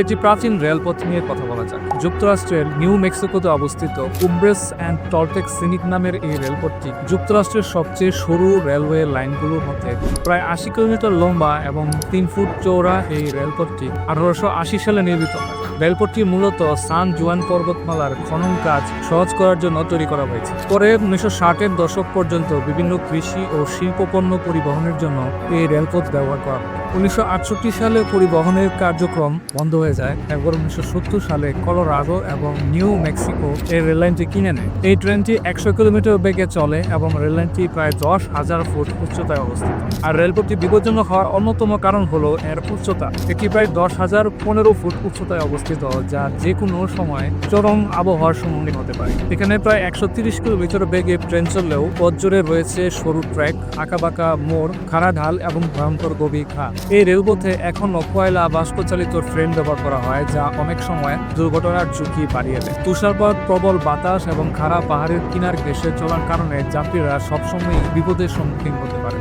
এটি প্রাচীন রেলপথ নিয়ে কথা বলা যাক। যুক্তরাষ্ট্রের নিউ মেক্সিকোতে অবস্থিত কুব্রেস অ্যান্ড টলটেক সিনিক নামের এই রেলপথটি যুক্তরাষ্ট্রের সবচেয়ে সরু রেলওয়ে লাইনগুলোর মধ্যে। প্রায় ৮০ কিলোমিটার লম্বা এবং ৩ ফুট চওড়া এই রেলপথটি ১৮৮০ সালে নির্মিত হয়। রেলপথটি মূলত সান জুয়ান পর্বতমালার খনন কাজ সহজ করার জন্য তৈরি করা হয়েছে। পরে ১৯৬০-এর দশক পর্যন্ত বিভিন্ন কৃষি ও শিল্প পণ্য পরিবহনের জন্য এই রেলপথ ব্যবহার করা হয়। ১৯৬৮ সালে পরিবহনের কার্যক্রম বন্ধ হয়ে যায় এবং ১৯৭০ সালে কলোরাডো এবং নিউ মেক্সিকো এই রেললাইনটি কিনে নেয়। এই ট্রেনটি ১০০ কিলোমিটার বেগে চলে এবং রেললাইনটি প্রায় ১০,০০০ ফুট উচ্চতায় অবস্থিত। আর রেলপথটি বিপজ্জনক হওয়ার অন্যতম কারণ হলো এর উচ্চতা। এটি প্রায় ১০,০১৫ ফুট উচ্চতায় অবস্থিত, যা যে কোনো সময় চরম আবহাওয়ার সম্মুখীন হতে পারে। এখানে প্রায় ১৩০ কিলোমিটার বেগে ট্রেন চললেও পথ জুড়ে রয়েছে সরু ট্র্যাক, আঁকাবাঁকা মোড়, খাড়া ঢাল এবং ভয়ঙ্কর গভীর খাদ। এই রেলপথে এখনও কয়লা বাষ্পচালিত ট্রেন ব্যবহার করা হয়, যা অনেক সময় দুর্ঘটনার ঝুঁকি বাড়িয়ে দেয়। তুষারপাত, প্রবল বাতাস এবং খাড়া পাহাড়ের কিনার ঘেঁষে চলার কারণে যাত্রীরা সবসময় বিপদের সম্মুখীন হতে পারে।